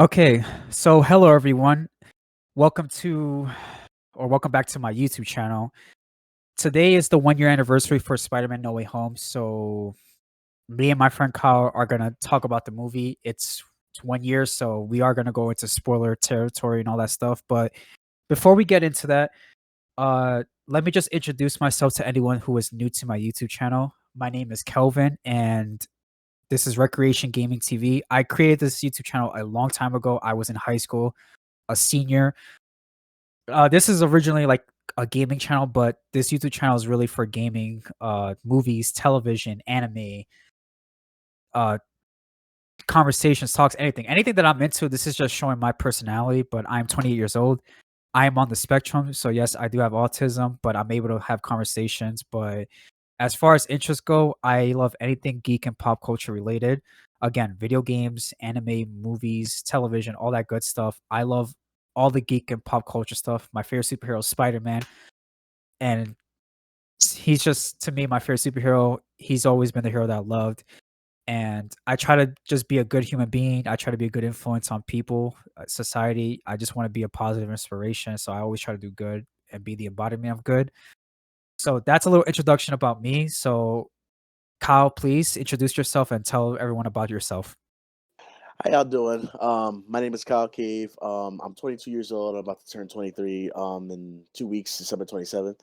Okay, so hello everyone. Welcome to welcome back to my YouTube channel. Today is the 1 year anniversary for Spider-Man No Way Home. So me and my friend Kyle are gonna talk about the movie. It's 1 year, so we are gonna go into spoiler territory and all that stuff. But before we get into that, let me just introduce myself to anyone who is new to my YouTube channel. My name is Kelvin and this is Recreation Gaming TV. I created this YouTube channel a long time ago. I was in high school, a senior. This is originally like a gaming channel, but this YouTube channel is really for gaming, movies, television, anime, uh, conversations, talks, anything that I'm into. This is just showing my personality. But I'm 28 years old. I am on the spectrum, so yes, I do have autism, but I'm able to have conversations. But as far as interests go, I love anything geek and pop culture related. Again, video games, anime, movies, television, all that good stuff. I love all the geek and pop culture stuff. My favorite superhero is Spider-Man, and he's just to me my favorite superhero. He's always been the hero that I loved, and I try to just be a good human being. I try to be a good influence on people, society. I just want to be a positive inspiration, so I always try to do good and be the embodiment of good. So that's a little introduction about me. So Kyle, please introduce yourself and tell everyone about yourself. How y'all doing? My name is Kyle Cave. I'm 22 years old. I'm about to turn 23 in 2 weeks, December 27th.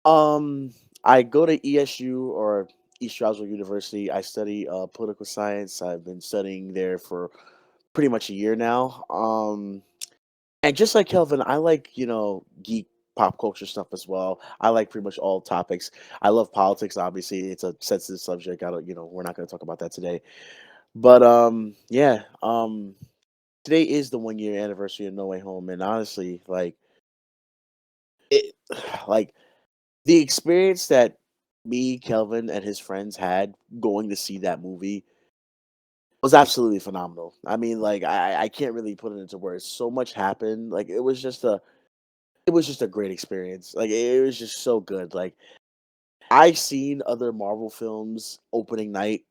Um, I go to ESU or East Stroudsburg University. I study political science. I've been studying there for pretty much a year now. And just like Kelvin, I like, geek pop culture stuff as well. I like pretty much all topics. I love politics, obviously. It's a sensitive subject. I don't, we're not going to talk about that today. But yeah, today is the 1 year anniversary of No Way Home, and honestly, like it, like the experience that me, Kelvin, and his friends had going to see that movie was absolutely phenomenal. I mean, like I can't really put it into words. So much happened. Like it was just a great experience. Like it was just so good. Like I've seen other Marvel films opening night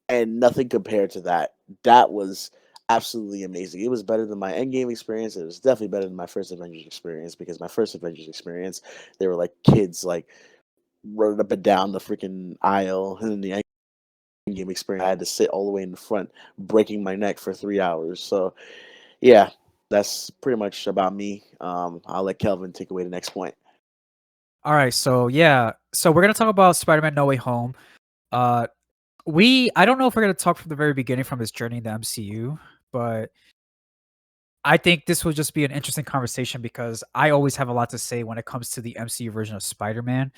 and nothing compared to that. That was absolutely amazing. It was better than my Endgame experience. It was definitely better than my first Avengers experience because my first Avengers experience, they were like kids, like running up and down the freaking aisle, and then the Endgame experience, I had to sit all the way in the front, breaking my neck for 3 hours. So yeah, that's pretty much about me. I'll let Kelvin take away the next point. All right, so yeah, so we're gonna talk about Spider-Man: No Way Home. Uh, I don't know if we're gonna talk from the very beginning from his journey in the MCU, but I think this will just be an interesting conversation because I always have a lot to say when it comes to the MCU version of Spider-Man.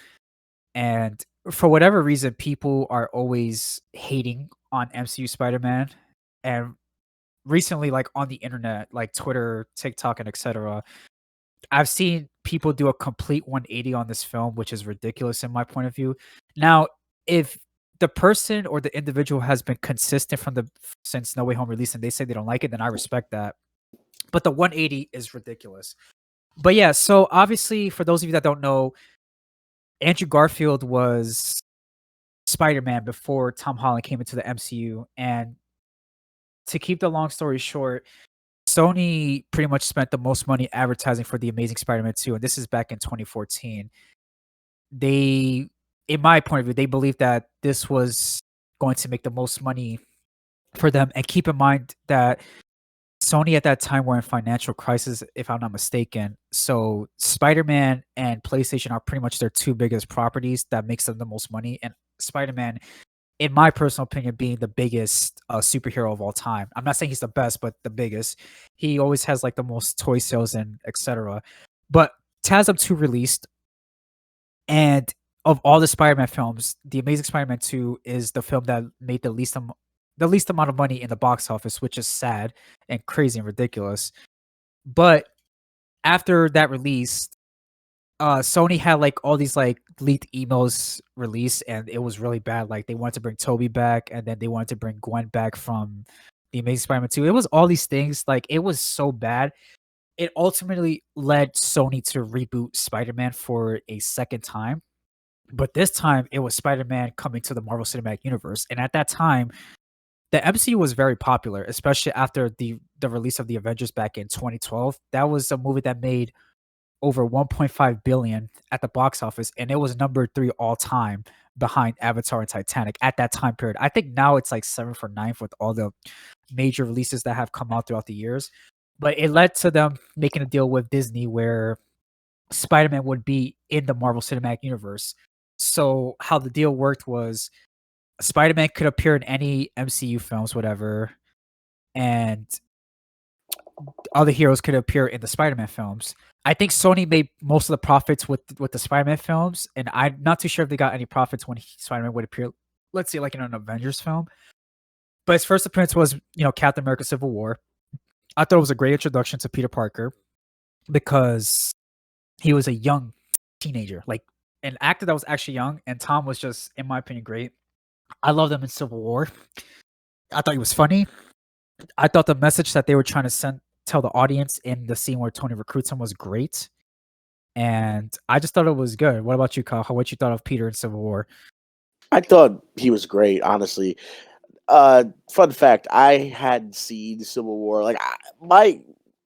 And for whatever reason, people are always hating on MCU Spider-Man. And recently, like on the internet, like Twitter, TikTok, and etc., I've seen people do a complete 180 on this film, which is ridiculous in my point of view. Now, if the person or the individual has been consistent from the since No Way Home release and they say they don't like it, then I respect that. But the 180 is ridiculous. But yeah, so obviously, for those of you that don't know, Andrew Garfield was Spider-Man before Tom Holland came into the MCU. And to keep the long story short, Sony pretty much spent the most money advertising for The Amazing Spider-Man 2, and this is back in 2014. They, in my point of view, they believed that this was going to make the most money for them. And keep in mind that Sony at that time were in financial crisis, if I'm not mistaken. So Spider-Man and PlayStation are pretty much their two biggest properties that makes them the most money. And Spider-Man, in my personal opinion, being the biggest superhero of all time. I'm not saying he's the best, but the biggest. He always has like the most toy sales and etc. But TASM 2 released, and of all the Spider-Man films, The Amazing Spider-Man 2 is the film that made the least amount of money in the box office, which is sad and crazy and ridiculous. But after that release, Sony had like all these like leaked emails released, and it was really bad. Like they wanted to bring Toby back, and then they wanted to bring Gwen back from The Amazing Spider-Man 2. It was all these things. Like it was so bad. It ultimately led Sony to reboot Spider-Man for a second time. But this time it was Spider-Man coming to the Marvel Cinematic Universe. And at that time, the MCU was very popular, especially after the release of the Avengers back in 2012. That was a movie that made over 1.5 billion at the box office, and it was number 3 all time behind Avatar and Titanic at that time period. I think now it's like 7th or 9th with all the major releases that have come out throughout the years. But it led to them making a deal with Disney where Spider-Man would be in the Marvel Cinematic Universe. So how the deal worked was Spider-Man could appear in any MCU films, whatever, and other heroes could appear in the Spider-Man films. I think Sony made most of the profits with the Spider-Man films, and I'm not too sure if they got any profits when Spider-Man would appear, let's say, like in an Avengers film. But his first appearance was, Captain America: Civil War. I thought it was a great introduction to Peter Parker because he was a young teenager, like an actor that was actually young, and Tom was just, in my opinion, great. I loved him in Civil War. I thought he was funny. I thought the message that they were trying to tell the audience in the scene where Tony recruits him was great. And I just thought it was good. What about you, Kyle? What you thought of Peter in Civil War? I thought he was great, honestly. Fun fact: I hadn't seen Civil War. My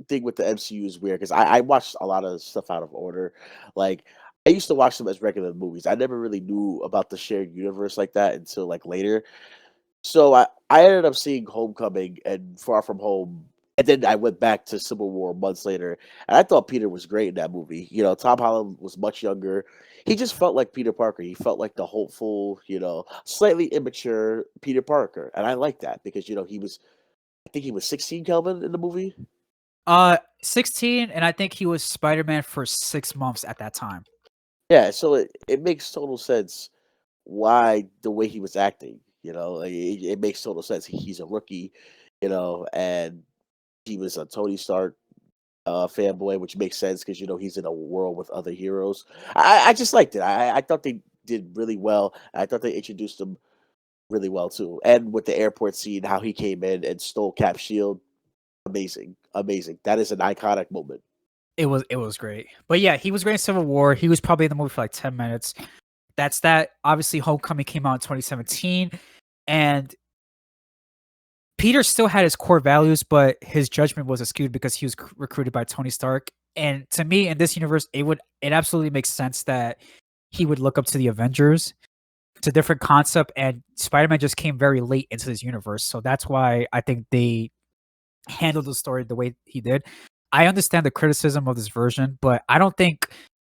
thing with the MCU is weird because I watched a lot of stuff out of order. Like I used to watch them as regular movies. I never really knew about the shared universe like that until like later. So I ended up seeing Homecoming and Far From Home, and then I went back to Civil War months later, and I thought Peter was great in that movie. Tom Holland was much younger. He just felt like Peter Parker. He felt like the hopeful, slightly immature Peter Parker, and I like that because he was. I think he was 16, Kelvin, in the movie. 16, and I think he was Spider-Man for 6 months at that time. Yeah, so it makes total sense why the way he was acting. It makes total sense. He's a rookie, and he was a Tony Stark fanboy, which makes sense because he's in a world with other heroes. I just liked it. I thought they did really well. I thought they introduced him really well too. And with the airport scene, how he came in and stole Cap's shield, amazing, amazing. That is an iconic moment. It was great. But yeah, he was great in Civil War. He was probably in the movie for like 10 minutes. That's that. Obviously, Homecoming came out in 2017, and Peter still had his core values, but his judgment was skewed because he was recruited by Tony Stark. And to me, in this universe, it absolutely makes sense that he would look up to the Avengers. It's a different concept, and Spider-Man just came very late into this universe, so that's why I think they handled the story the way he did. I understand the criticism of this version, but I don't think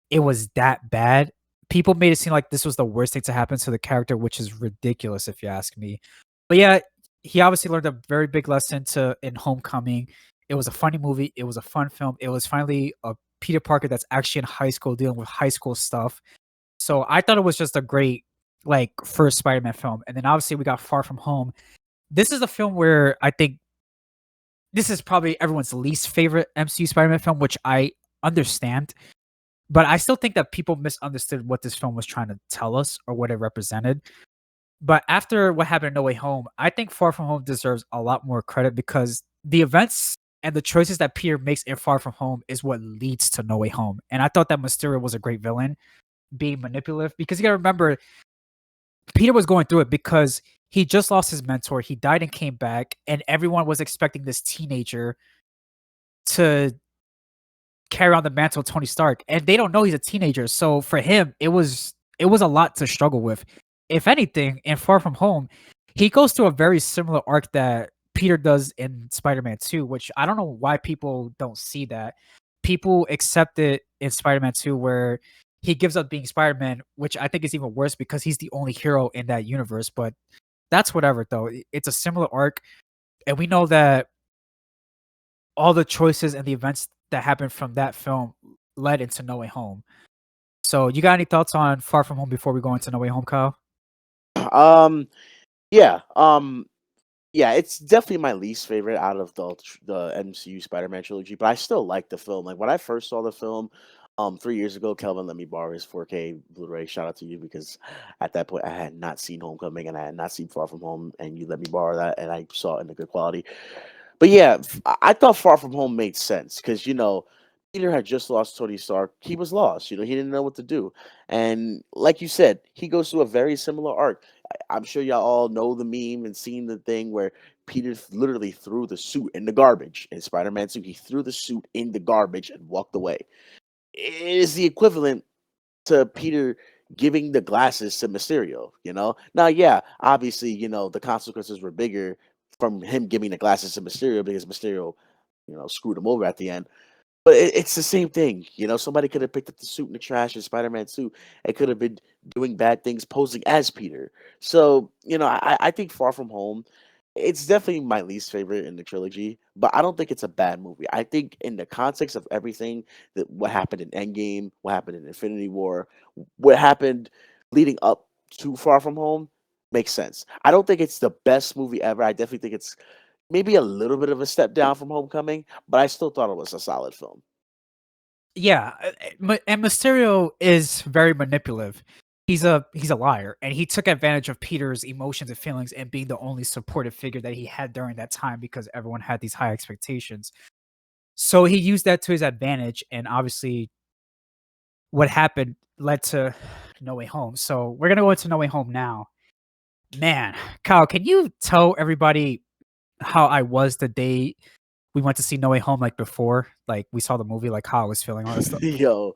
it was that bad. People made it seem like this was the worst thing to happen to the character, which is ridiculous if you ask me. But yeah, he obviously learned a very big lesson to in Homecoming. It was a funny movie. It was a fun film. It was finally a Peter Parker that's actually in high school dealing with high school stuff. So I thought it was just a great like first Spider-Man film. And then obviously we got Far From Home. This is a film where I think this is probably everyone's least favorite MCU Spider-Man film, which I understand. But I still think that people misunderstood what this film was trying to tell us or what it represented. But after what happened in No Way Home, I think Far From Home deserves a lot more credit because the events and the choices that Peter makes in Far From Home is what leads to No Way Home. And I thought that Mysterio was a great villain, being manipulative, because you gotta remember Peter was going through it because he just lost his mentor, he died and came back, and everyone was expecting this teenager to carry on the mantle of Tony Stark, and they don't know he's a teenager. So for him, it was a lot to struggle with. If anything, in Far From Home, he goes through a very similar arc that Peter does in Spider-Man 2, which I don't know why people don't see that. People accept it in Spider-Man 2 where he gives up being Spider-Man, which I think is even worse because he's the only hero in that universe. But that's whatever though. It's a similar arc, and we know that all the choices and the events that happened from that film led into No Way Home. So, you got any thoughts on Far From Home before we go into No Way Home, Kyle? Um, yeah, yeah, it's definitely my least favorite out of the MCU Spider-Man trilogy, but I still like the film. Like when I first saw the film, 3 years ago, Kelvin let me borrow his 4K Blu-ray. Shout out to you because at that point I had not seen Homecoming and I had not seen Far From Home, and you let me borrow that, and I saw it in a good quality. But yeah, I thought Far From Home made sense because Peter had just lost Tony Stark. He was lost. He didn't know what to do. And like you said, he goes through a very similar arc. I'm sure y'all all know the meme and seen the thing where Peter literally threw the suit in the garbage in Spider-Man 2. He threw the suit in the garbage and walked away. It is the equivalent to Peter giving the glasses to Mysterio. Now, yeah, obviously, the consequences were bigger from him giving the glasses to Mysterio because Mysterio, screwed him over at the end. But it's the same thing. Somebody could have picked up the suit in the trash in Spider-Man 2 and could have been doing bad things posing as Peter. So, I think Far From Home, it's definitely my least favorite in the trilogy, but I don't think it's a bad movie. I think in the context of everything that what happened in Endgame, what happened in Infinity War, what happened leading up to Far From Home makes sense. I don't think it's the best movie ever. I definitely think it's maybe a little bit of a step down from Homecoming, but I still thought it was a solid film. Yeah, and Mysterio is very manipulative. He's a liar, and he took advantage of Peter's emotions and feelings and being the only supportive figure that he had during that time because everyone had these high expectations. So he used that to his advantage, and obviously, what happened led to No Way Home. So we're gonna go into No Way Home now. Man, Kyle, can you tell everybody how I was the day we went to see No Way Home, like before, like we saw the movie, like how I was feeling, all that stuff? Yo,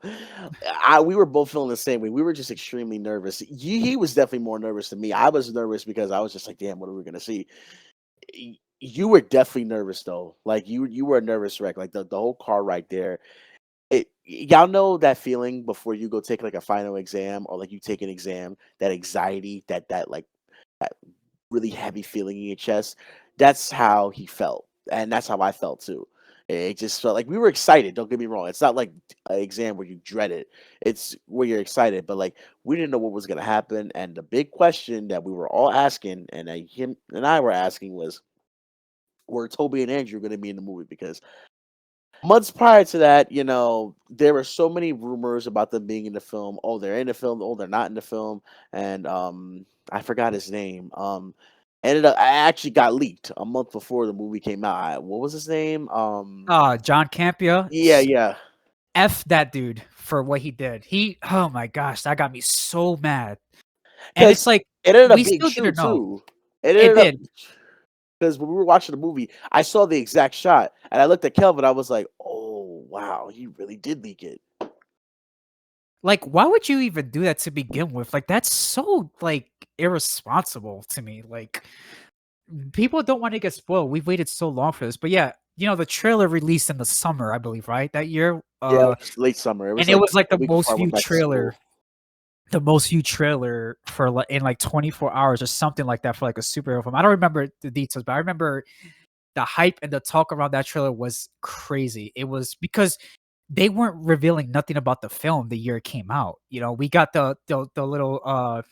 we were both feeling the same way. We were just extremely nervous. He was definitely more nervous than me. I was nervous because I was just like, "Damn, what are we gonna see?" You were definitely nervous though. Like you were a nervous wreck. Like the whole car right there. Y'all know that feeling before you go take like a final exam or like you take an exam, that anxiety, that like that really heavy feeling in your chest. That's how he felt, and that's how I felt too. It just felt like we were excited. Don't get me wrong. It's not like an exam where you dread it. It's where you're excited, but like we didn't know what was gonna happen. And the big question that we were all asking, and him and I were asking was, were Toby and Andrew gonna be in the movie? Because months prior to that, there were so many rumors about them being in the film. Oh, they're in the film. Oh, they're not in the film. And I forgot his name. Ended up, I actually got leaked a month before the movie came out. What was his name? John Campia, Yeah, yeah. F that dude for what he did. Oh my gosh, that got me so mad. And Because it's like, it ended up we being still true didn't know. too. It It ended up did. because when we were watching the movie, I saw the exact shot, and I looked at Kelvin. I was like, "Oh wow, he really did leak it." Like, why would you even do that to begin with? Like, that's so, like, irresponsible to me. Like, people don't wanna get spoiled. We've waited so long for this. But yeah, the trailer released in the summer, I believe, right? That year? Yeah, it was late summer. It was And it like was, like, a week before I went back to school. the most viewed trailer for, like, in, like, 24 hours or something like that for, like, a superhero film. I don't remember the details, but I remember the hype and the talk around that trailer was crazy. It was because they weren't revealing nothing about the film the year it came out. We got the little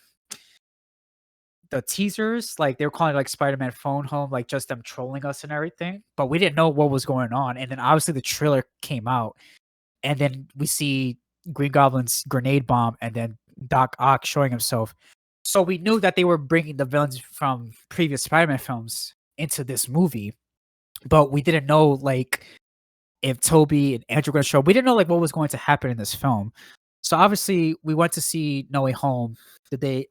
the teasers, like they were calling it like Spider-Man Phone Home, like just them trolling us and everything. But we didn't know what was going on. And then obviously the trailer came out, and then we see Green Goblin's grenade bomb, and then Doc Ock showing himself. So we knew that they were bringing the villains from previous Spider-Man films into this movie, but we didn't know like if Toby and Andrew were gonna show up. We didn't know like what was going to happen in this film. So obviously we went to see No Way Home the day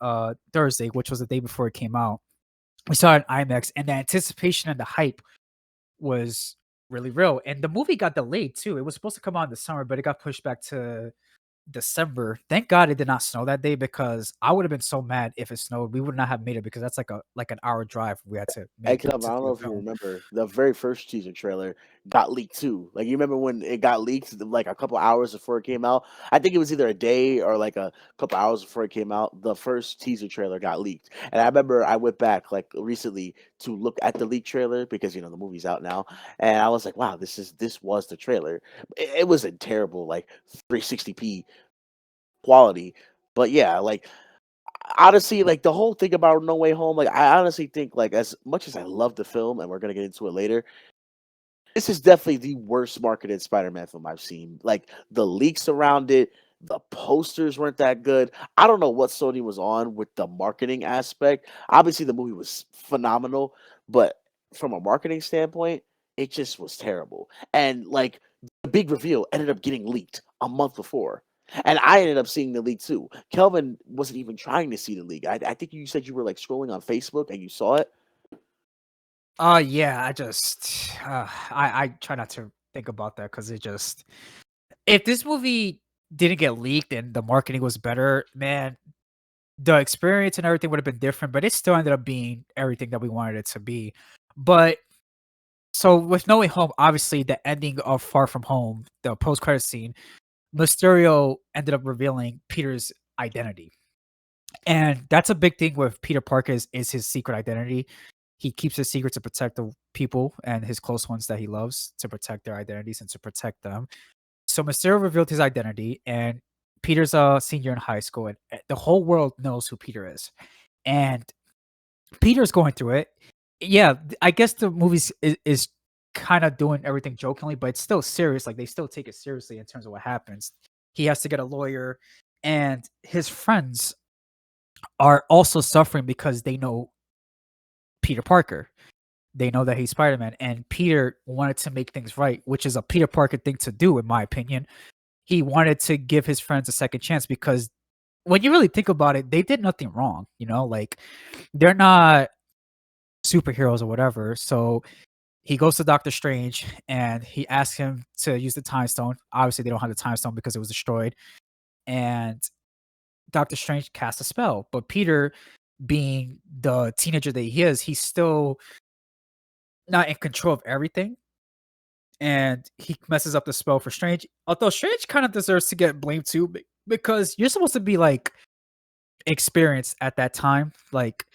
Thursday, which was the day before it came out. We saw it in IMAX, and the anticipation and the hype was really real. And the movie got delayed too. It was supposed to come out in the summer, but it got pushed back to December. Thank God it did not snow that day because I would have been so mad if it snowed. We would not have made it because that's like an hour drive we had to Hey, make Kelvin, to I don't see know the if you film. remember the very first teaser trailer got leaked too. Like you remember when it got leaked like a couple hours before it came out? I think it was either a day or like a couple hours before it came out. The first teaser trailer got leaked. And I remember I went back like recently to look at the leaked trailer because the movie's out now. And I was like, wow, this was the trailer. It was a terrible like 360p quality. But yeah, like honestly, like the whole thing about No Way Home, like I honestly think like as much as I love the film, and we're gonna get into it later, this is definitely the worst marketed Spider-Man film I've seen. Like the leaks around it, the posters weren't that good. I don't know what Sony was on with the marketing aspect. Obviously, the movie was phenomenal, but from a marketing standpoint, it just was terrible. And like the big reveal ended up getting leaked a month before. And I ended up seeing the leak too. Kelvin wasn't even trying to see the leak. I think you said you were like scrolling on Facebook and you saw it. Yeah, I just, I try not to think about that because it just if this movie didn't get leaked and the marketing was better, man, the experience and everything would have been different, but it still ended up being everything that we wanted it to be. But so with No Way Home, obviously the ending of Far From Home, the post-credit scene, Mysterio ended up revealing Peter's identity. And that's a big thing with Peter Parker is his secret identity. He keeps his secret to protect the people and his close ones that he loves, to protect their identities and to protect them. So Mysterio revealed his identity, and Peter's a senior in high school, and the whole world knows who Peter is. And Peter's going through it. Yeah, I guess the movies is kind of doing everything jokingly, but it's still serious. Like they still take it seriously in terms of what happens. He has to get a lawyer, and his friends are also suffering because they know Peter Parker. They know that he's Spider Man, and Peter wanted to make things right, which is a Peter Parker thing to do, in my opinion. He wanted to give his friends a second chance because when you really think about it, they did nothing wrong. Like they're not superheroes or whatever. So he goes to Doctor Strange and he asks him to use the time stone. Obviously, they don't have the time stone because it was destroyed. And Doctor Strange casts a spell. But Peter, being the teenager that he is, he's still not in control of everything. And he messes up the spell for Strange. Although Strange kind of deserves to get blamed too, because you're supposed to be like experienced at that time. Like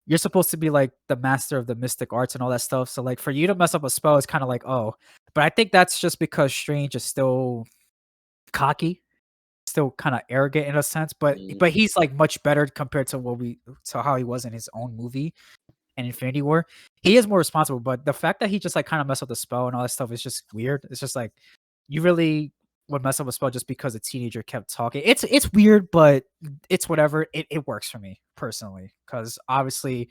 you're supposed to be like the master of the mystic arts and all that stuff. So like for you to mess up a spell is kind of like, oh. But I think that's just because Strange is still cocky, still kind of arrogant in a sense. But Mm. but he's like much better compared to how he was in his own movie and Infinity War. He is more responsible, but the fact that he just like kind of messed up the spell and all that stuff is just weird. It's just like you really would mess up a spell just because a teenager kept talking. It's weird, but it's whatever. It works for me personally because obviously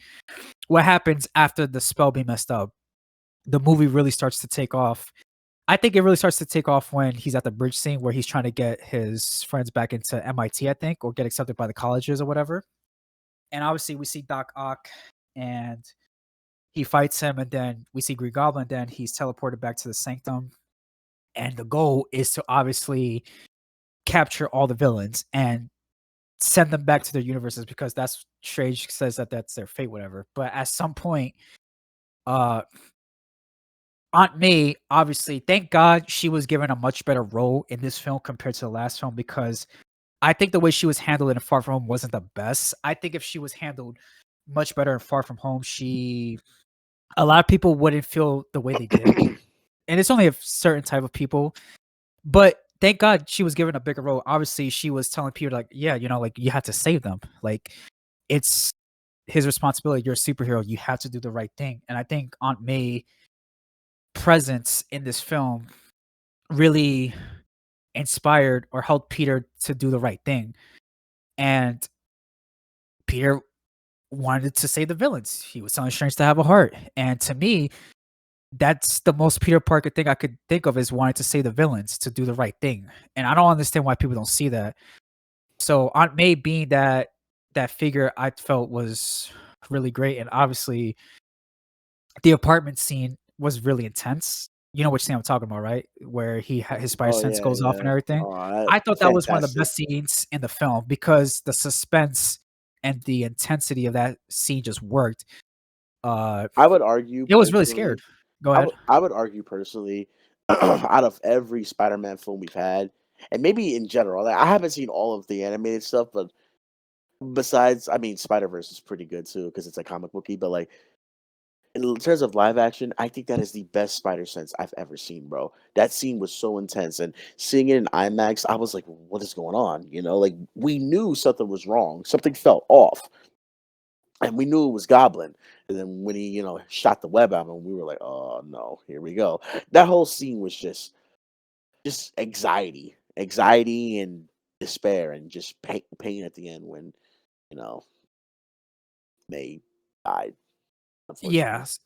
what happens after the spell being messed up, the movie really starts to take off. I think it really starts to take off when he's at the bridge scene where he's trying to get his friends back into MIT, I think, or get accepted by the colleges or whatever. And obviously we see Doc Ock and he fights him, and then we see Green Goblin. Then he's teleported back to the Sanctum, and the goal is to obviously capture all the villains and send them back to their universes because that's Strange says that that's their fate, whatever. But at some point, uh, Aunt May, obviously, thank God she was given a much better role in this film compared to the last film because I think the way she was handled in Far From Home wasn't the best. I think if she was handled much better in Far From Home, a lot of people wouldn't feel the way they did, and it's only a certain type of people. But thank God she was given a bigger role. Obviously, she was telling Peter like, "Yeah, like you have to save them. Like it's his responsibility. You're a superhero. You have to do the right thing." And I think Aunt May presence in this film really inspired or helped Peter to do the right thing. And Peter wanted to save the villains. He was telling Strange to have a heart. And to me, that's the most Peter Parker thing I could think of is wanting to save the villains to do the right thing. And I don't understand why people don't see that. So Aunt May being that figure I felt was really great. And obviously the apartment scene was really intense. You know which scene I'm talking about, right? Where his spider Oh sense yeah, goes off and yeah. everything. Oh, that, I thought that was one of the fantastic. best scenes in the film because the suspense and the intensity of that scene just worked. Uh, I would argue it was really scared. personally. Go I ahead. would I would argue personally, out of every Spider-Man film we've had, and maybe in general, like, I haven't seen all of the animated stuff, but besides, I mean, Spider-Verse is pretty good too because it's a comic booky. But like in terms of live action, I think that is the best Spider Sense I've ever seen, bro. That scene was so intense, and seeing it in IMAX, I was like, "What is going on?" Like we knew something was wrong, something felt off, and we knew it was Goblin. And then when he, shot the web at him, we were like, "Oh no, here we go." That whole scene was just anxiety, and despair, and just pain at the end when you know May died, unfortunately. Yes,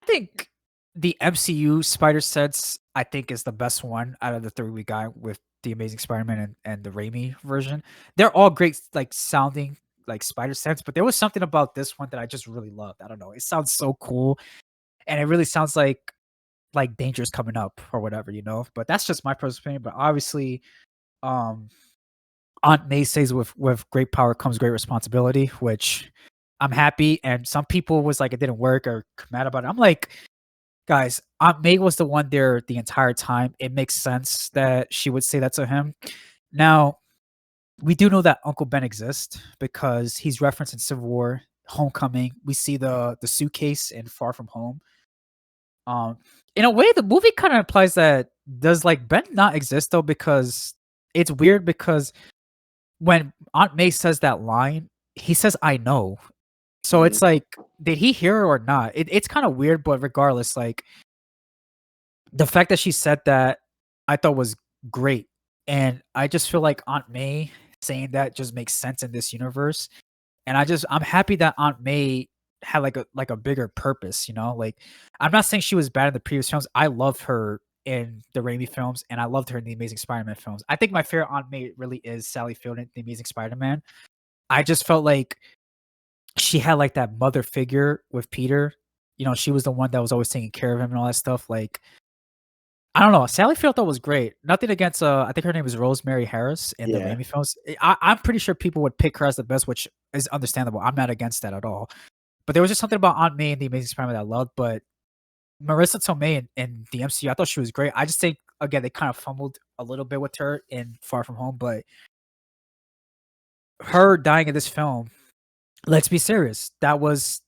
I think. the MCU spider sense, I think, is the best one out of the 3 we got with the Amazing Spider-Man and the Raimi version. They're all great, like, sounding, like, spider sense, but there was something about this one that I just really loved. I don't know, it sounds so cool, and it really sounds like danger's coming up or whatever, you know? But that's just my personal opinion, but obviously, um, Aunt May says with great power comes great responsibility, which I'm happy, and some people was like, "It didn't work," or mad about it. I'm like, "Guys, Aunt May was the one there the entire time. It makes sense that she would say that to him." Now, we do know that Uncle Ben exists because he's referenced in Civil War, Homecoming. We see the suitcase in Far From Home. Um, in a way, the movie kind of implies that does like Ben not exist though? Because it's weird because when Aunt May says that line, he says, "I know." So Mhm. it's like, did he hear her or not? It's kind of weird, but regardless, like the fact that she said that, I thought was great, and I just feel like Aunt May saying that just makes sense in this universe, and I'm happy that Aunt May had like a bigger purpose, you know? Like, I'm not saying she was bad in the previous films. I loved her in the Raimi films, and I loved her in the Amazing Spider-Man films. I think my favorite Aunt May really is Sally Field in the Amazing Spider-Man. I just felt like she had like that mother figure with Peter. You know, she was the one that was always taking care of him and all that stuff. Like, I don't know. Sally Field though was great. Nothing against I think her name is Rosemary Harris in the Yeah. Raimi films. I'm pretty sure people would pick her as the best, which is understandable. I'm not against that at all. But there was just something about Aunt May and the Amazing Spider-Man that I loved. But Marissa Tomei in the MCU, I thought she was great. I just think again they kind of fumbled a little bit with her in Far From Home, but her dying in this film, let's be serious, that was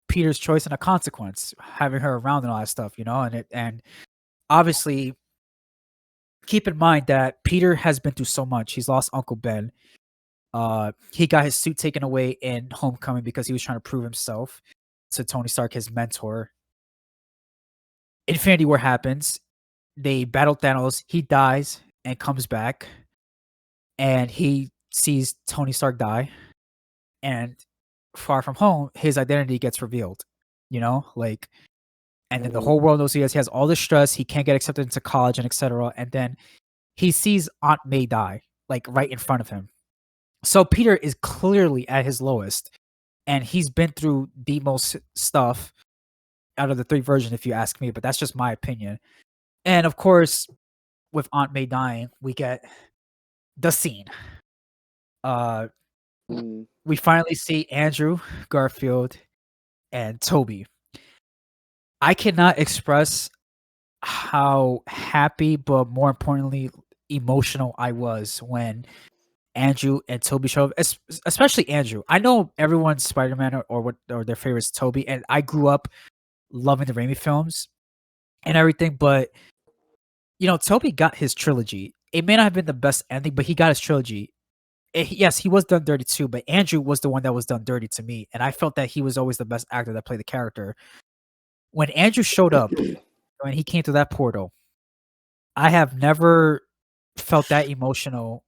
Peter's choice and a consequence, having her around and all that stuff, you know, and obviously keep in mind that Peter has been through so much. He's lost Uncle Ben. He got his suit taken away in Homecoming because he was trying to prove himself to Tony Stark, his mentor. Infinity War happens. They battle Thanos. He dies and comes back, and he sees Tony Stark die. And Far From Home, his identity gets revealed. You know, like, and then the Mhm. whole world knows he has. He has all this stress. He can't get accepted into college and etc. And then he sees Aunt May die, like right in front of him. So Peter is clearly at his lowest, and he's been through the most stuff out of the 3 versions, if you ask me. But that's just my opinion. And of course, with Aunt May dying, we get the scene. Uh, Mhm. we finally see Andrew Garfield and Toby. I cannot express how happy, but more importantly, emotional I was when Andrew and Toby showed up, especially Andrew. I know everyone's Spider-Man or what or their favorite is Toby, and I grew up loving the Raimi films and everything, but you know, Toby got his trilogy. It may not have been the best ending, but he got his trilogy. Yes, he was done dirty too, but Andrew was the one that was done dirty to me, and I felt that he was always the best actor that played the character. When Andrew showed up, when he came through that portal, I have never felt that emotional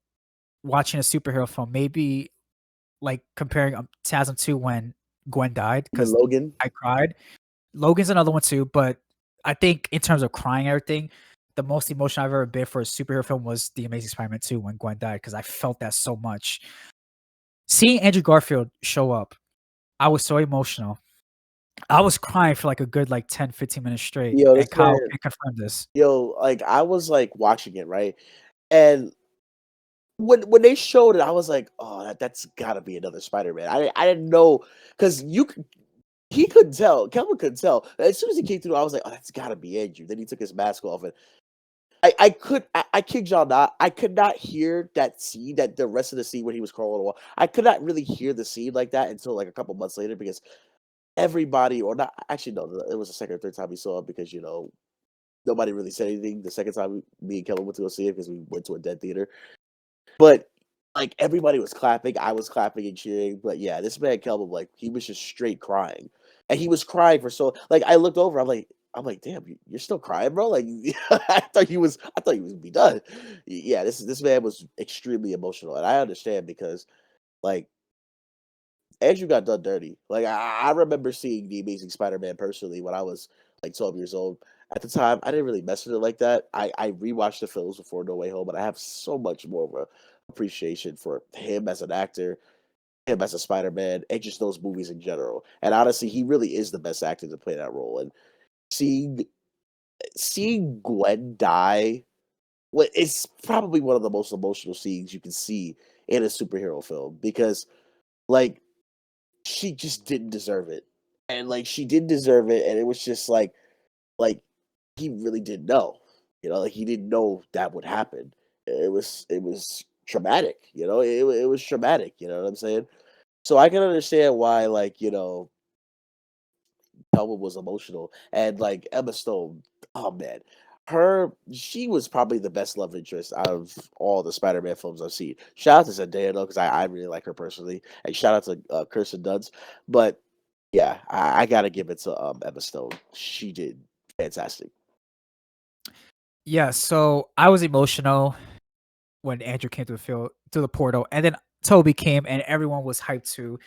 watching a superhero film. Maybe like comparing 2002 when Gwen died You mean because Logan? I cried. Logan's another one too, but I think in terms of crying and everything, the most emotional I've ever been for a superhero film was The Amazing Spider-Man 2 when Gwen died because I felt that so much. Seeing Andrew Garfield show up, I was so emotional. I was crying for like a good like 10, 15 minutes straight, Yo, and this Kyle man can confirm this. yo, like, I was, like, watching it, right? And when they showed it, I was like, "Oh, that's gotta be another Spider-Man." I didn't know because he couldn't tell. Kelvin couldn't tell. As soon as he came through, I was like, "Oh, that's gotta be Andrew." Then he took his mask off, and I kid y'all not, I could not hear that scene, that the rest of the scene when he was crawling on the wall. I could not really hear the scene like that until like a couple months later because everybody, or not, actually no, it was the second or third time we saw it because nobody really said anything. The second time me and Kelvin went to go see it because we went to a dead theater. But, like, everybody was clapping, I was clapping and cheering, but yeah, this man Kelvin, like, he was just straight crying, and he was crying for so like, I looked over, I'm like, "Damn, you're still crying, bro?" Like, I thought he was gonna be done. Yeah, this man was extremely emotional, and I understand because, like, Andrew got done dirty. Like, I remember seeing The Amazing Spider-Man personally when I was, like 12 years old. At the time, I didn't really mess with it like that. I rewatched the films before No Way Home, but I have so much more of a appreciation for him as an actor, him as a Spider-Man, and just those movies in general. And honestly, he really is the best actor to play that role. And seeing seeing Gwen die, well, it's probably one of the most emotional scenes you can see in a superhero film because, like, she just didn't deserve it, and like she didn't deserve it, and it was just like he really didn't know, like he didn't know that would happen. It was traumatic, it was traumatic. You know what I'm saying? So I can understand why, like, Thelma was emotional, and like Emma Stone, oh man, she was probably the best love interest out of all the Spider-Man films I've seen. Shout out to Zendaya though, because I really like her personally, and shout out to Kirsten Dunst. But yeah, I gotta give it to Emma Stone. She did fantastic. Yeah, so I was emotional when Andrew came to the field to the portal, and then Toby came, and everyone was hyped too.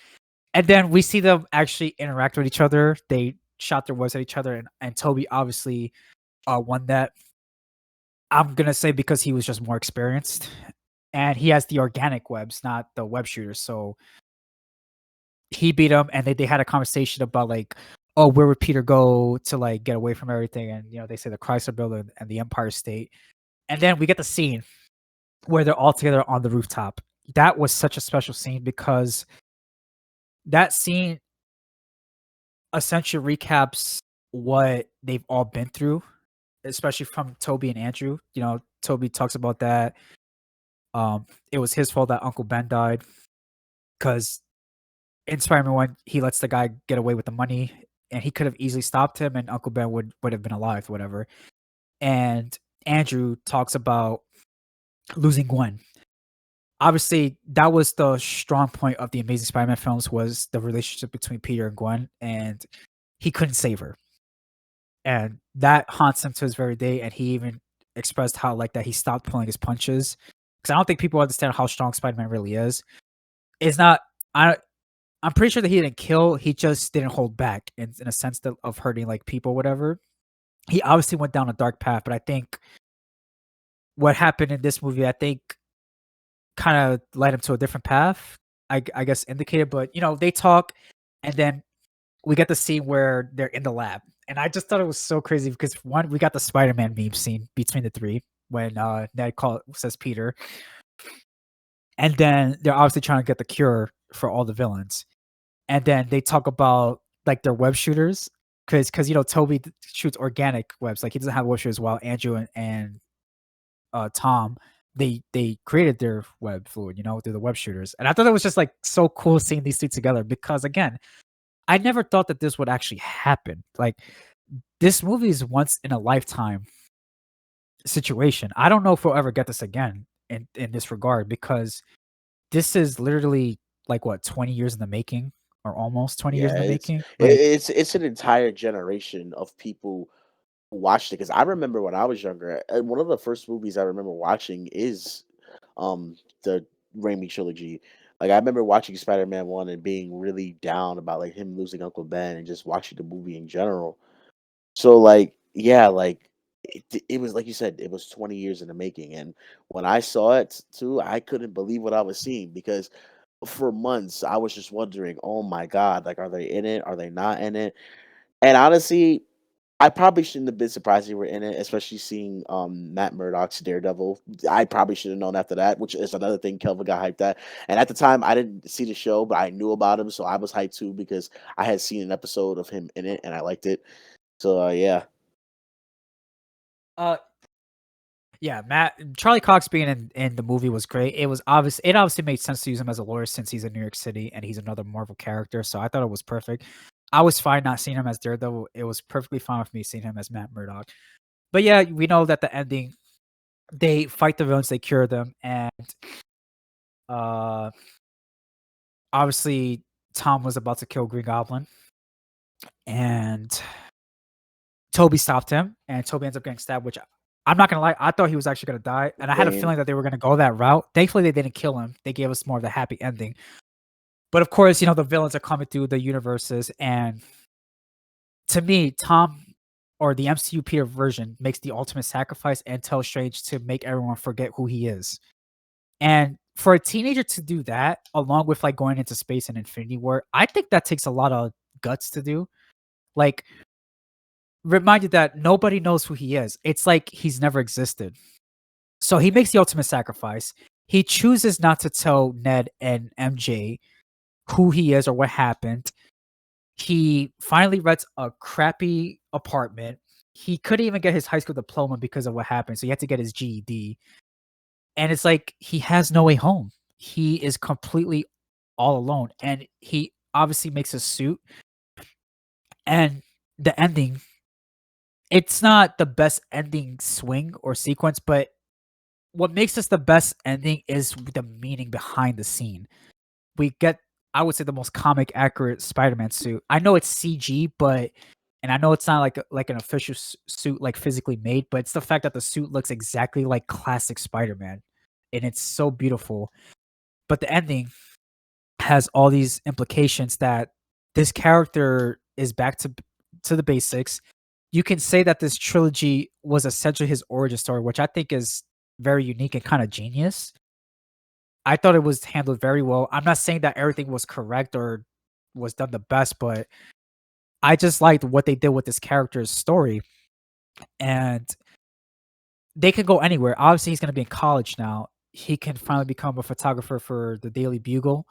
And then we see them actually interact with each other. They shot their webs at each other, and Toby obviously won that. I'm gonna say because he was just more experienced, and he has the organic webs, not the web shooters. So he beat him, and they had a conversation about like, oh, where would Peter go to like get away from everything? And they say the Chrysler Building and the Empire State. And then we get the scene where they're all together on the rooftop. That was such a special scene because that scene essentially recaps what they've all been through, especially from Toby and Andrew. Toby talks about that. It was his fault that Uncle Ben died because in Spider-Man 1, he lets the guy get away with the money, and he could have easily stopped him, and Uncle Ben would have been alive, whatever. And Andrew talks about losing Gwen. Obviously, that was the strong point of the Amazing Spider-Man films was the relationship between Peter and Gwen, and he couldn't save her. And that haunts him to his very day, and he even expressed how like that he stopped pulling his punches. Because I don't think people understand how strong Spider-Man really is. It's not I'm pretty sure that he didn't kill, he just didn't hold back in a sense of hurting like people, whatever. He obviously went down a dark path, but I think what happened in this movie, I think kind of led him to a different path. I guess indicated, but they talk, and then we get the scene where they're in the lab, and I just thought it was so crazy because one, we got the Spider-Man meme scene between the three when Ned says Peter, and then they're obviously trying to get the cure for all the villains, and then they talk about like their web shooters because Toby shoots organic webs, like he doesn't have web shooters, while Andrew and Tom, they created their web fluid, through the web shooters. And I thought it was just like so cool seeing these two together because again, I never thought that this would actually happen. Like this movie is once in a lifetime situation. I don't know if we'll ever get this again in this regard because this is literally like what 20 years in the making or almost 20 years Yeah, in the it's making. it, Like it's an entire generation of people who watched it. Because I remember when I was younger, and one of the first movies I remember watching is the Raimi trilogy. Like I remember watching Spider-Man 1 and being really down about like him losing Uncle Ben and just watching the movie in general. So like yeah, like it was like you said, it was 20 years in the making. And when I saw it too, I couldn't believe what I was seeing because for months I was just wondering, "Oh my god, like are they in it? Are they not in it?" And honestly, I probably shouldn't have been surprised they were in it, especially seeing Matt Murdock's Daredevil. I probably should have known after that, which is another thing Kelvin got hyped at. And at the time, I didn't see the show, but I knew about him, so I was hyped too because I had seen an episode of him in it and I liked it. So yeah, uh yeah, Charlie Cox being in the movie was great. It obviously made sense to use him as a lawyer since he's in New York City and he's another Marvel character. So I thought it was perfect. I was fine not seeing him as Daredevil. It was perfectly fine with me seeing him as Matt Murdock. But yeah, we know that the ending, they fight the villains, they cure them, and uh obviously Tom was about to kill Green Goblin, and Toby stopped him, and Toby ends up getting stabbed, which I'm not gonna lie, I thought he was actually gonna die, and I had a same. feeling that they were gonna go that route. Thankfully, they didn't kill him. They gave us more of the happy ending. But of course, the villains are coming through the universes, and to me, Tom. or the MCU Peter version makes the ultimate sacrifice and tells Strange to make everyone forget who he is. And for a teenager to do that, along with like going into space and Infinity War, I think that takes a lot of guts to do. Like, remind you that nobody knows who he is. It's like he's never existed. So he makes the ultimate sacrifice. He chooses not to tell Ned and MJ who he is or what happened. He finally rents a crappy apartment. He couldn't even get his high school diploma because of what happened. So he had to get his GED. And it's like he has no way home. He is completely all alone. And he obviously makes a suit. And the ending, it's not the best ending swing or sequence, but what makes this the best ending is the meaning behind the scene. We get, I would say, the most comic accurate Spider-Man suit. I know it's CG, but and I know it's not like an official suit like physically made, but it's the fact that the suit looks exactly like classic Spider-Man, and it's so beautiful. But the ending has all these implications that this character is back to the basics. You can say that this trilogy was essentially his origin story, which I think is very unique and kind of genius. I thought it was handled very well. I'm not saying that everything was correct or was done the best, but I just liked what they did with this character's story. And they can go anywhere. Obviously, he's going to be in college now. He can finally become a photographer for the Daily Bugle.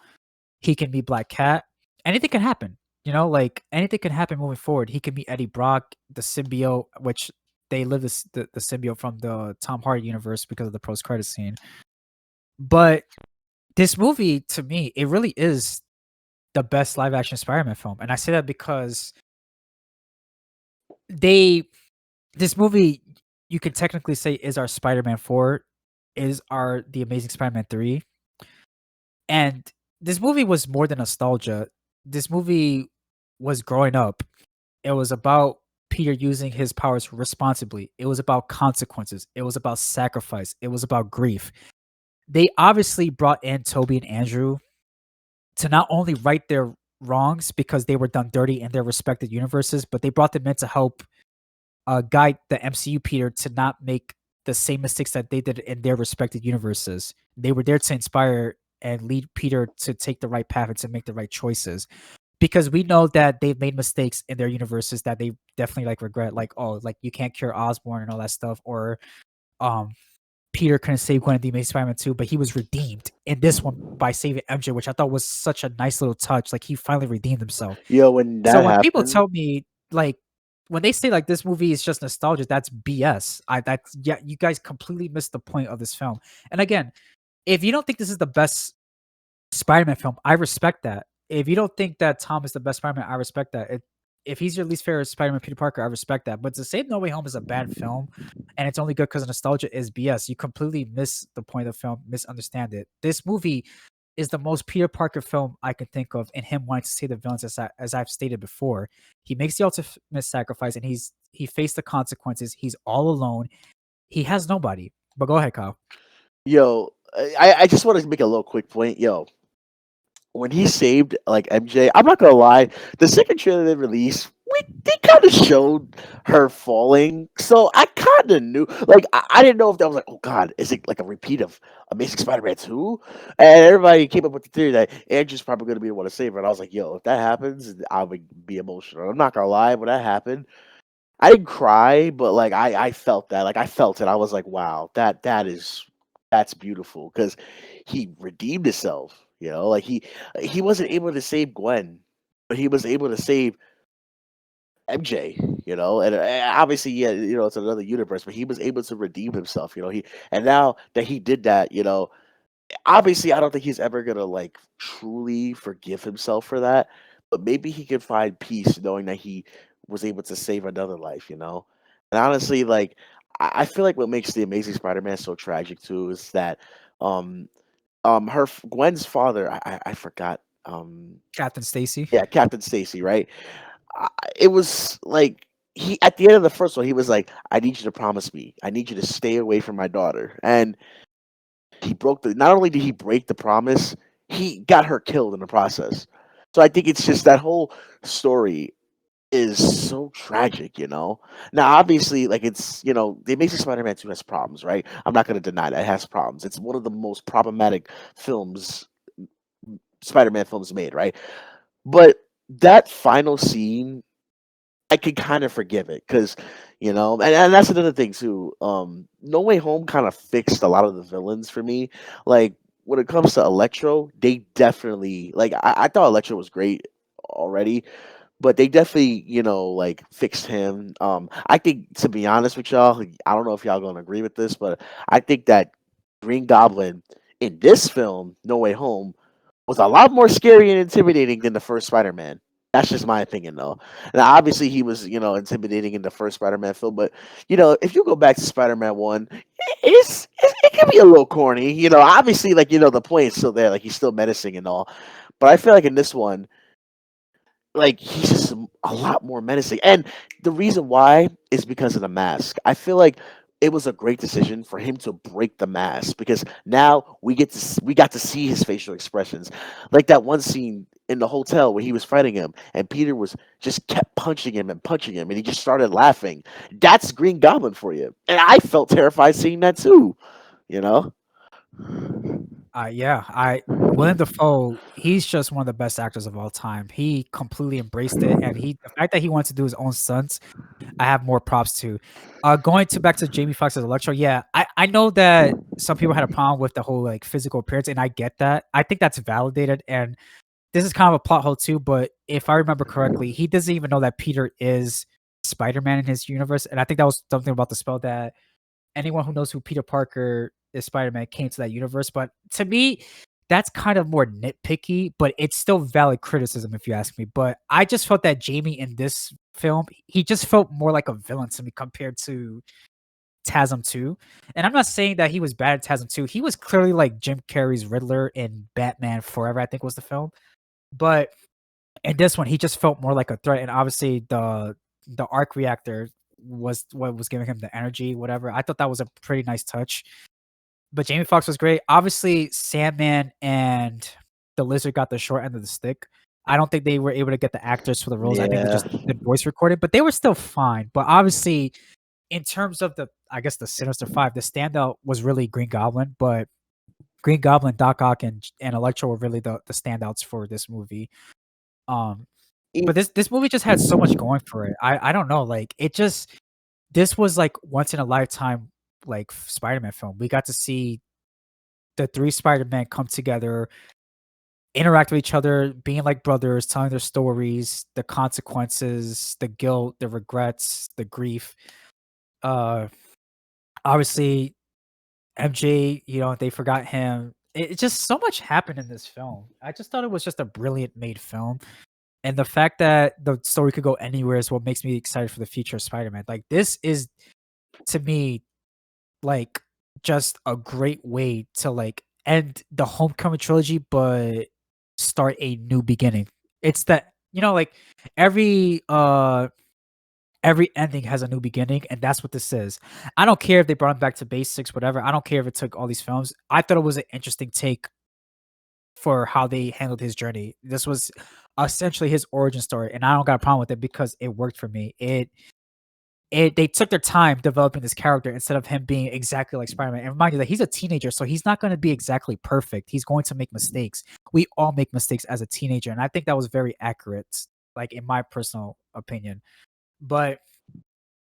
He can be Black Cat. Anything can happen. Like anything can happen moving forward. He can meet Eddie Brock, the symbiote, which they live the symbiote from the Tom Hardy universe because of the post credit scene. But this movie, to me, it really is the best live action Spider-Man film. And I say that because they this movie, you could technically say, is our Spider-Man 4, is our The Amazing Spider-Man 3. And this movie was more than nostalgia. This movie was growing up. It was about Peter using his powers responsibly. It was about consequences. It was about sacrifice. It was about grief. They obviously brought in Toby and Andrew to not only right their wrongs because they were done dirty in their respective universes, but they brought them in to help guide the MCU Peter to not make the same mistakes that they did in their respective universes. They were there to inspire and lead Peter to take the right path and to make the right choices. Because we know that they've made mistakes in their universes that they definitely like regret, like, oh, like you can't cure Osborn and all that stuff, or um Peter couldn't save Gwen in the Amazing Spider-Man 2, but he was redeemed in this one by saving MJ, which I thought was such a nice little touch. Like he finally redeemed himself. Yo, when So that when people happened, tell me like when they say like this movie is just nostalgia, that's BS. That's yeah, you guys completely missed the point of this film. And again, if you don't think this is the best Spider-Man film, I respect that. If you don't think that Tom is the best Spider-Man, I respect that. If he's your least favorite Spider-Man, Peter Parker, I respect that. But to say No Way Home is a bad film and it's only good because of nostalgia is BS. You completely miss the point of the film, misunderstand it. This movie is the most Peter Parker film I can think of, in him wanting to save the villains, as I've stated before. He makes the ultimate sacrifice, and he faced the consequences. He's all alone. He has nobody. But go ahead, Kyle. yo, I just want to make a little quick point. Yo, when he saved like MJ, I'm not gonna lie, the second trailer they released, they kind of showed her falling, so I kind of knew. Like, I didn't know if that was like, oh god, is it like a repeat of Amazing Spider-Man 2? And everybody came up with the theory that Andrew's probably gonna be the one to save her. And I was like, yo, if that happens, I would be emotional. I'm not gonna lie, when that happened, I didn't cry, but like I felt that, like I felt it. I was like, wow, that's beautiful because he redeemed himself. Like he wasn't able to save Gwen, but he was able to save MJ. And obviously, yeah, it's another universe, but he was able to redeem himself. And now that he did that, obviously, I don't think he's ever gonna like truly forgive himself for that, but maybe he can find peace knowing that he was able to save another life. And honestly, like I feel like what makes the Amazing Spider-Man so tragic too is that um Gwen's father, I forgot, Captain Stacy. yeah, Captain Stacy, right? I, it was like he at the end of the first one, he was like, "I need you to promise me. I need you to stay away from my daughter." And he broke the not only did he break the promise, he got her killed in the process. So I think it's just that whole story. is so tragic, you know. Now, obviously, like it's the Amazing Spider-Man 2 has problems, right? I'm not going to deny that it has problems. It's one of the most problematic films, Spider-Man films made, right? But that final scene, I can kind of forgive it because, and that's another thing too. No Way Home kind of fixed a lot of the villains for me. Like when it comes to Electro, they definitely like I thought Electro was great already, but they definitely, like fixed him. I think to be honest with y'all, I don't know if y'all gonna agree with this, but I think that Green Goblin in this film, No Way Home, was a lot more scary and intimidating than the first Spider-Man. That's just my opinion, though. Now, obviously, he was, intimidating in the first Spider-Man film, but if you go back to Spider-Man one, it can be a little corny. Obviously, like the point is still there, like he's still menacing and all. But I feel like in this one, like he's just a lot more menacing, and the reason why is because of the mask. I feel like it was a great decision for him to break the mask because now we got to see his facial expressions, like that one scene in the hotel where he was fighting him and Peter was just kept punching him and he just started laughing. That's Green Goblin for you, and I felt terrified seeing that too. You know. Yeah, I Willem Dafoe, he's just one of the best actors of all time. He completely embraced it, and the fact that he wants to do his own stunts, I have more props to. Going to back to Jamie Foxx's Electro, yeah, I know that some people had a problem with the whole like physical appearance, and I get that. I think that's validated, and this is kind of a plot hole too. But if I remember correctly, he doesn't even know that Peter is Spider-Man in his universe, and I think that was something about the spell that anyone who knows who Peter Parker is Spider-Man came to that universe. But to me, that's kind of more nitpicky, but it's still valid criticism if you ask me. But I just felt that Jamie in this film, he just felt more like a villain to me compared to TASM 2. And I'm not saying that he was bad at TASM 2. He was clearly like Jim Carrey's Riddler in Batman Forever, I think was the film. But in this one, he just felt more like a threat. And obviously the arc reactor was what was giving him the energy, whatever. I thought that was a pretty nice touch. But Jamie Foxx was great. Obviously, Sandman and the Lizard got the short end of the stick. I don't think they were able to get the actors for the roles. I think they Yeah. just did voice recording, but they were still fine. But obviously, in terms of I guess the Sinister Five, the standout was really Green Goblin. But Green Goblin, Doc Ock, and Electro were really the standouts for this movie. Um, E- but this movie just had so much going for it. I don't know, like it just this was like once in a lifetime like Spider-Man film. We got to see the three Spider-Man come together, interact with each other, being like brothers, telling their stories, the consequences, the guilt, the regrets, the grief. Uh Obviously MJ, they forgot him. It just so much happened in this film. I just thought it was just a brilliant made film. And the fact that the story could go anywhere is what makes me excited for the future of Spider-Man. Like this is to me like just a great way to like end the Homecoming trilogy, but start a new beginning. It's that like every uh every ending has a new beginning, and that's what this is. I don't care if they brought him back to basics, whatever. I don't care if it took all these films. I thought it was an interesting take for how they handled his journey. This was essentially his origin story, and I don't got a problem with it because it worked for me. They took their time developing this character instead of him being exactly like Spider-Man. And remind you that he's a teenager, so he's not going to be exactly perfect. He's going to make mistakes. We all make mistakes as a teenager, and I think that was very accurate, like in my personal opinion. But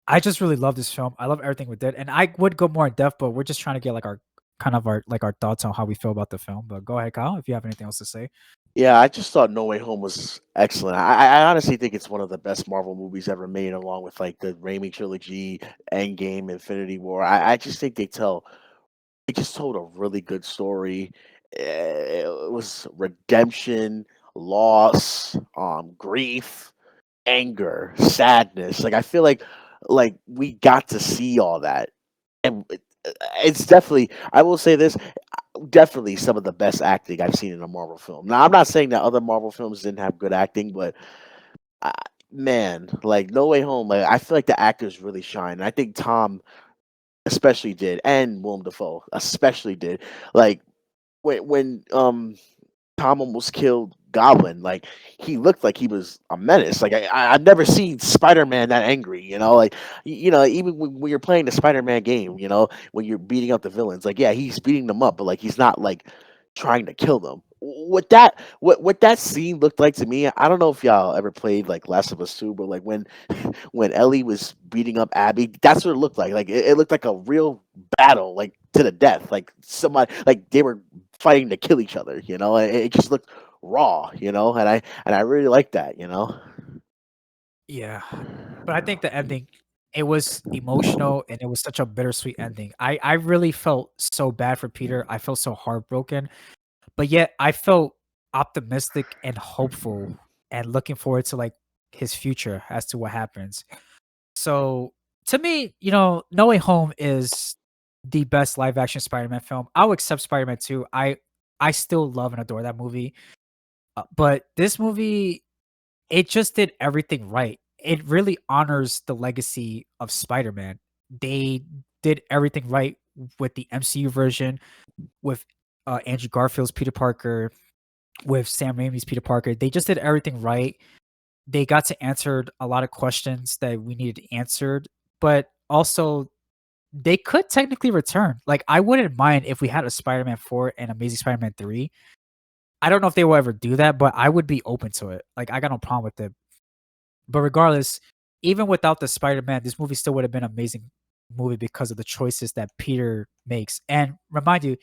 I just really love this film. I love everything we did, and I would go more in depth, but we're just trying to get like our kind of our thoughts on how we feel about the film. But go ahead, Kyle, if you have anything else to say. Yeah, I just thought No Way Home was excellent. I honestly think it's one of the best Marvel movies ever made, along with like the Raimi trilogy, Endgame, Infinity War. I just think they just told a really good story. It was redemption, loss, grief, anger, sadness. Like I feel like we got to see all that, and it's definitely. I will say this: definitely some of the best acting I've seen in a Marvel film. Now, I'm not saying that other Marvel films didn't have good acting, but uh, man, like No Way Home, like I feel like the actors really shine. I think Tom especially did, and Willem Dafoe especially did. Like when Tom almost killed Goblin, like he looked like he was a menace. Like I've never seen Spider-Man that angry. You know, like even when you're playing the Spider-Man game, when you're beating up the villains, like yeah, he's beating them up, but like he's not like trying to kill them. What that scene looked like to me, I don't know if y'all ever played like Last of Us 2, but like when Ellie was beating up Abby, that's what it looked like. Like it looked like a real battle, like to the death. Like somebody, like they were fighting to kill each other. It just looked raw. And I really like that. Yeah. But I think the ending, it was emotional and it was such a bittersweet ending. I really felt so bad for Peter. I felt so heartbroken, but yet I felt optimistic and hopeful and looking forward to like his future as to what happens. So to me, No Way Home is the best live action Spider-Man film. I'll accept Spider-Man 2. I still love and adore that movie. But this movie, it just did everything right. It really honors the legacy of Spider-Man. They did everything right with the MCU version, with Andrew Garfield's Peter Parker, with Sam Raimi's Peter Parker. They just did everything right. They got to answer a lot of questions that we needed answered, but also they could technically return. Like I wouldn't mind if we had a Spider-Man 4 and Amazing Spider-Man 3. I don't know if they will ever do that, but I would be open to it. Like I got no problem with it. But regardless, even without the Spider-Man, this movie still would have been an amazing movie because of the choices that Peter makes. And remind you,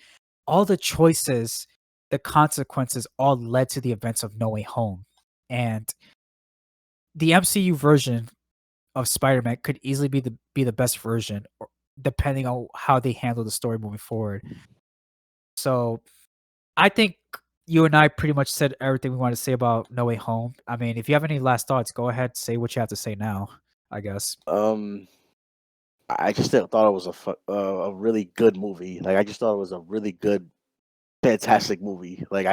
all the choices, the consequences all led to the events of No Way Home. And the MCU version of Spider-Man could easily be the best version depending on how they handle the story moving forward. So, I think you and I pretty much said everything we want to say about No Way Home. I mean, if you have any last thoughts, go ahead, say what you have to say now, I guess. Um, I just thought it was a really good movie. Like I just thought it was a really good, fantastic movie. Like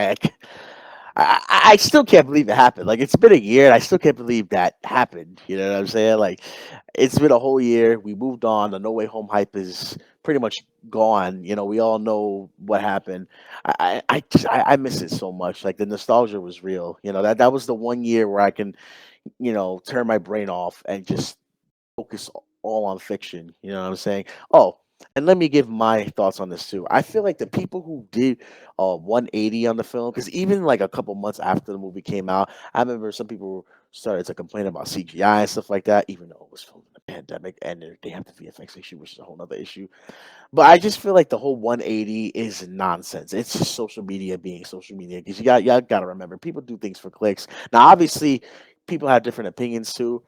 I still can't believe it happened. Like it's been a year, and I still can't believe that happened. You know what I'm saying? Like it's been a whole year. We moved on. The No Way Home hype is pretty much gone. We all know what happened. I miss it so much. Like the nostalgia was real. That was the one year where I can turn my brain off and just focus all on fiction. You know what I'm saying? Oh, and let me give my thoughts on this too. I feel like the people who did 180 on the film, because even like a couple months after the movie came out, I remember some people started to complain about CGI and stuff like that, even though it was filmed in a pandemic and they have the VFX issue, which is a whole other issue. But I just feel like the whole 180 is nonsense. It's just social media being social media because y'all got to remember people do things for clicks. Now, obviously, people have different opinions too,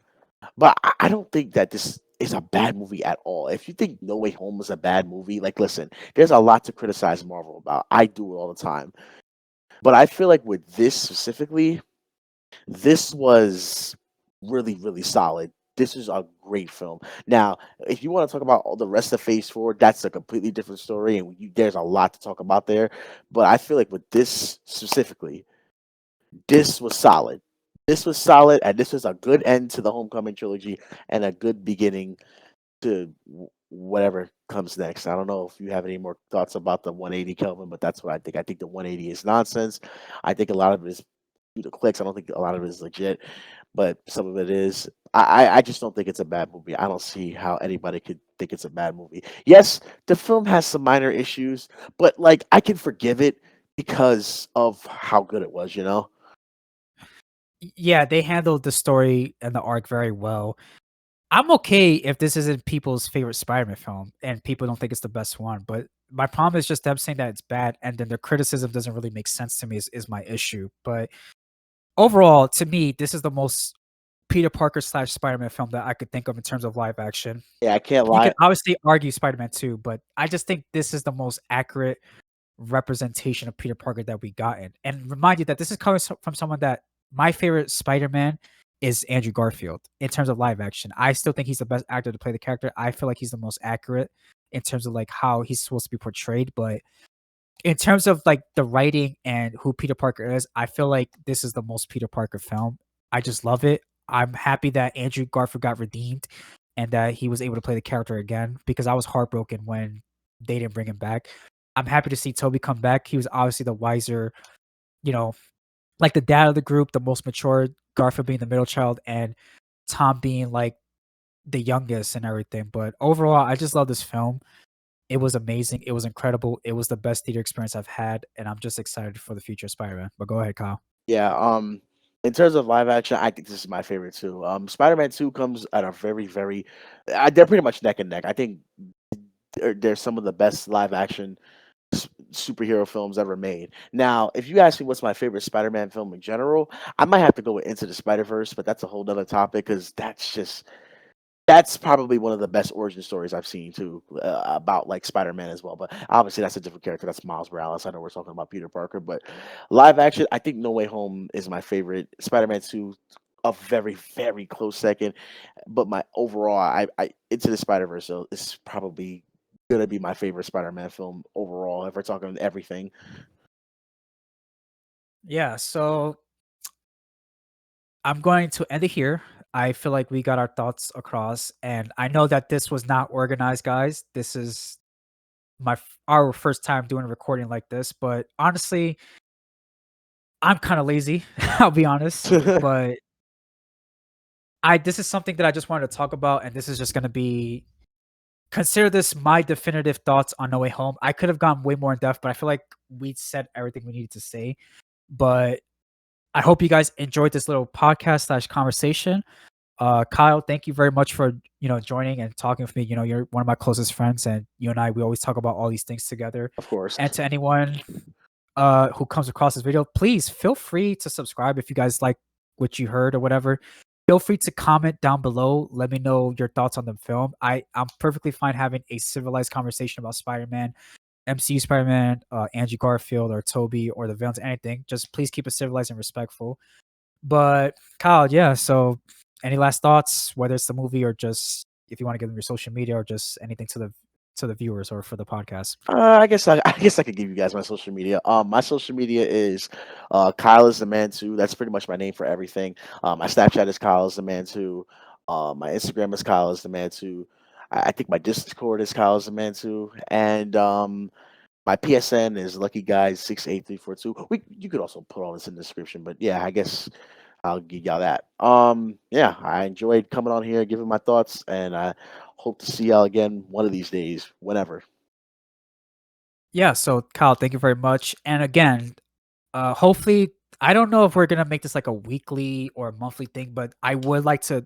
but I don't think that this is a bad movie at all. If you think No Way Home was a bad movie, like listen, there's a lot to criticize Marvel about. I do it all the time. But I feel like with this specifically, this was really, really solid. This is a great film. Now, if you want to talk about all the rest of Phase 4, that's a completely different story, and there's a lot to talk about there. But I feel like with this specifically, this was solid. This was solid, and this was a good end to the Homecoming trilogy and a good beginning to whatever comes next. I don't know if you have any more thoughts about the 180, Kelvin, but that's what I think. I think the 180 is nonsense. I think a lot of it is due to clicks. I don't think a lot of it is legit, but some of it is. I just don't think it's a bad movie. I don't see how anybody could think it's a bad movie. Yes, the film has some minor issues, but like I can forgive it because of how good it was. Yeah, they handled the story and the arc very well. I'm okay if this isn't people's favorite Spider-Man film and people don't think it's the best one, but my problem is just them saying that it's bad and then their criticism doesn't really make sense to me is my issue. But overall, to me, this is the most Peter Parker slash Spider-Man film that I could think of in terms of live action. Yeah, I can't You lie. could obviously argue Spider-Man 2, but I just think this is the most accurate representation of Peter Parker that we gotten. And remind you that this is coming from someone that my favorite Spider-Man is Andrew Garfield in terms of live action. I still think he's the best actor to play the character. I feel like he's the most accurate in terms of like how he's supposed to be portrayed. But in terms of like the writing and who Peter Parker is, I feel like this is the most Peter Parker film. I just love it. I'm happy that Andrew Garfield got redeemed and that he was able to play the character again because I was heartbroken when they didn't bring him back. I'm happy to see Toby come back. He was obviously the wiser, you know, like the dad of the group, the most mature, Garfield being the middle child, and Tom being like the youngest and everything. But overall, I just love this film. It was amazing. It was incredible. It was the best theater experience I've had, and I'm just excited for the future of Spider-Man. But go ahead, Kyle. Yeah, in terms of live action, I think this is my favorite too. Spider-Man 2 comes at a very they're pretty much neck and neck. I think they're some of the best live action superhero films ever made. Now, if you ask me what's my favorite Spider-Man film in general, I might have to go with Into the Spider-Verse, but that's a whole nother topic because that's probably one of the best origin stories I've seen too, about like Spider-Man as well. But obviously, that's a different character. That's Miles Morales. I know we're talking about Peter Parker, but live action, I think No Way Home is my favorite. Spider-Man 2, a very close second. But my overall, I Into the Spider-Verse so is probably gonna be my favorite Spider-Man film overall. If we're talking everything, Yeah, so I'm going to end it here. I feel like we got our thoughts across, and I know that this was not organized, guys. This is our first time doing a recording like this, but honestly, I'm kind of lazy. I'll be honest, but I this is something that I just wanted to talk about, and this is just going to be consider this my definitive thoughts on No Way Home. I could have gone way more in depth, but I feel like we said everything we needed to say. But I hope you guys enjoyed this little podcast slash conversation. Kyle, thank you very much for joining and talking with me. You're one of my closest friends, and you and I we always talk about all these things together. of course. And to anyone who comes across this video, please feel free to subscribe if you guys like what you heard or whatever. Feel free to comment down below. Let me know your thoughts on the film. I'm perfectly fine having a civilized conversation about Spider-Man, MCU Spider-Man, Andrew Garfield or Toby or the villains, anything. Just please keep it civilized and respectful. But Kyle, yeah. So, any last thoughts, whether it's the movie or just if you want to give them your social media or just anything to the viewers or for the podcast? I guess I could give you guys my social media. My social media is Kyle is the man too. That's pretty much my name for everything. My Snapchat is Kyle is the man too. My Instagram is Kyle is the man too. I think my Discord is Kyle is the man too, and my PSN is Lucky Guys 68342. You could also put all this in the description, but yeah, I guess I'll give y'all that. Yeah, I enjoyed coming on here, giving my thoughts, and I hope to see y'all again one of these days, whenever. Yeah. So, Kyle, thank you very much. And again, hopefully, I don't know if we're gonna make this like a weekly or a monthly thing, but I would like to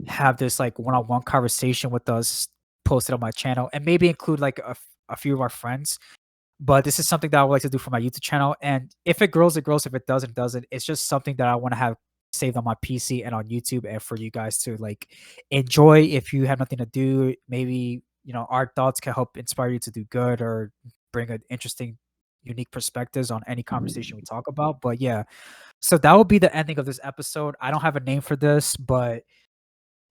have this like one-on-one conversation with us posted on my channel, and maybe include like a few of our friends. But this is something that I would like to do for my YouTube channel, and if it grows, it grows. If it doesn't, it doesn't. It's just something that I want to have saved on my PC and on YouTube, and for you guys to like enjoy. If you have nothing to do, maybe our thoughts can help inspire you to do good or bring an interesting, unique perspectives on any conversation we talk about. But yeah, so that will be the ending of this episode. I don't have a name for this, but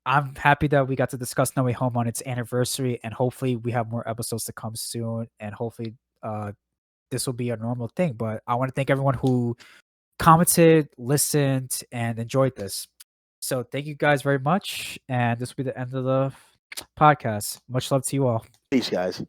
I'm happy that we got to discuss No Way Home on its anniversary, and hopefully we have more episodes to come soon, and hopefully this will be a normal thing. But I want to thank everyone who commented, listened, and enjoyed this. So thank you guys very much, and this will be the end of the podcast. Much love to you all. Peace, guys.